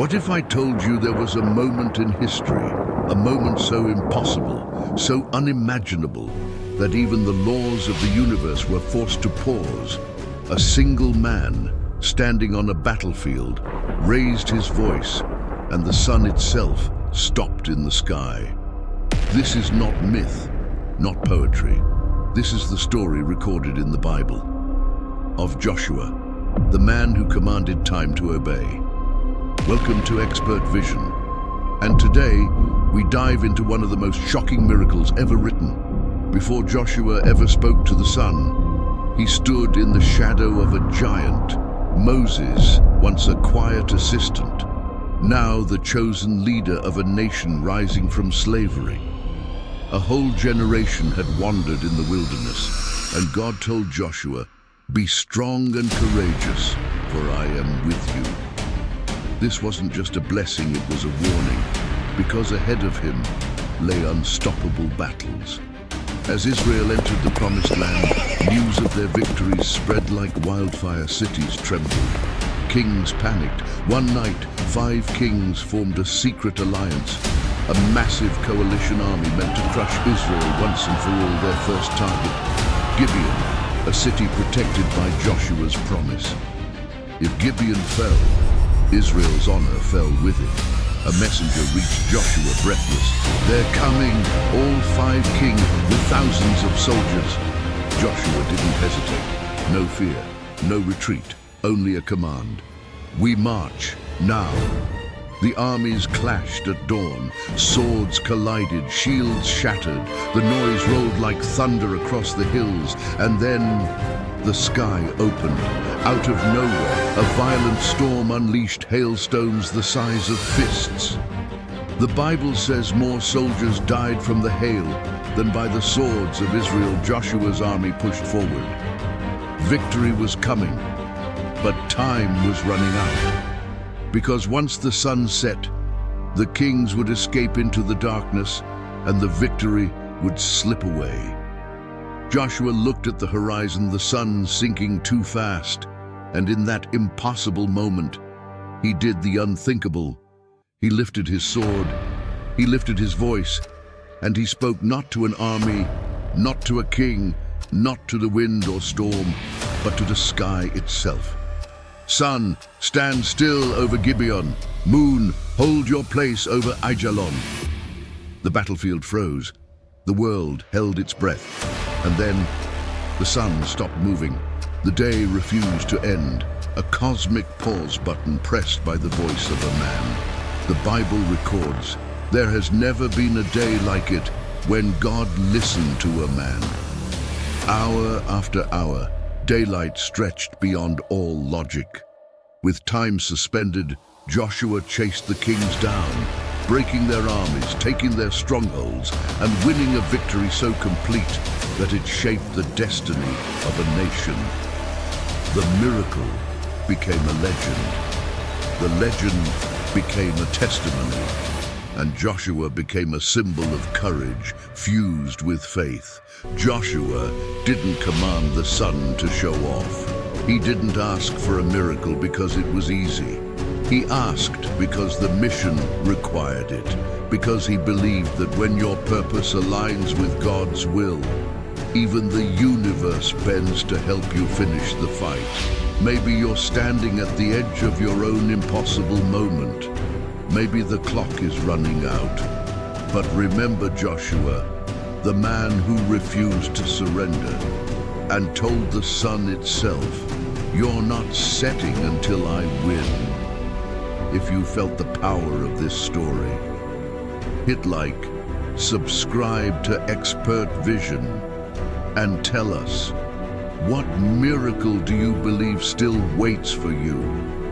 What if I told you there was a moment in history, a moment so impossible, so unimaginable, that even the laws of the universe were forced to pause? A single man, standing on a battlefield, raised his voice, and the sun itself stopped in the sky. This is not myth, not poetry. This is the story recorded in the Bible of Joshua, the man who commanded time to obey. Welcome to Xpert Vision, and today we dive into one of the most shocking miracles ever written. Before Joshua ever spoke to the sun, he stood in the shadow of a giant. Moses, once a quiet assistant, now the chosen leader of a nation rising from slavery. A whole generation had wandered in the wilderness, and God told Joshua, "Be strong and courageous, for I am with you." This wasn't just a blessing, it was a warning, because ahead of him lay unstoppable battles. As Israel entered the Promised Land, news of their victories spread like wildfire. Cities trembled. Kings panicked. One night, 5 kings formed a secret alliance, a massive coalition army meant to crush Israel once and for all. Their first target, Gibeon, a city protected by Joshua's promise. If Gibeon fell, Israel's honor fell with it. A messenger reached Joshua breathless. "They're coming, all 5 kings with thousands of soldiers." Joshua didn't hesitate. No fear, no retreat, only a command. "We march, now." The armies clashed at dawn. Swords collided, shields shattered. The noise rolled like thunder across the hills. And then the sky opened. Out of nowhere, a violent storm unleashed hailstones the size of fists. The Bible says more soldiers died from the hail than by the swords of Israel. Joshua's army pushed forward. Victory was coming, but time was running out. Because once the sun set, the kings would escape into the darkness, and the victory would slip away. Joshua looked at the horizon, the sun sinking too fast, and in that impossible moment, he did the unthinkable. He lifted his sword, he lifted his voice, and he spoke not to an army, not to a king, not to the wind or storm, but to the sky itself. "Sun, stand still over Gibeon. Moon, hold your place over Aijalon." The battlefield froze. The world held its breath. And then the sun stopped moving. The day refused to end. A cosmic pause button pressed by the voice of a man. The Bible records, there has never been a day like it when God listened to a man. Hour after hour, daylight stretched beyond all logic. With time suspended, Joshua chased the kings down, breaking their armies, taking their strongholds, and winning a victory so complete that it shaped the destiny of a nation. The miracle became a legend. The legend became a testimony. And Joshua became a symbol of courage fused with faith. Joshua didn't command the sun to show off. He didn't ask for a miracle because it was easy. He asked because the mission required it, because he believed that when your purpose aligns with God's will, even the universe bends to help you finish the fight. Maybe you're standing at the edge of your own impossible moment. Maybe the clock is running out. But remember Joshua, the man who refused to surrender and told the sun itself, "You're not setting until I win." If you felt the power of this story, hit like, subscribe to Xpert Vision, and tell us, what miracle do you believe still waits for you?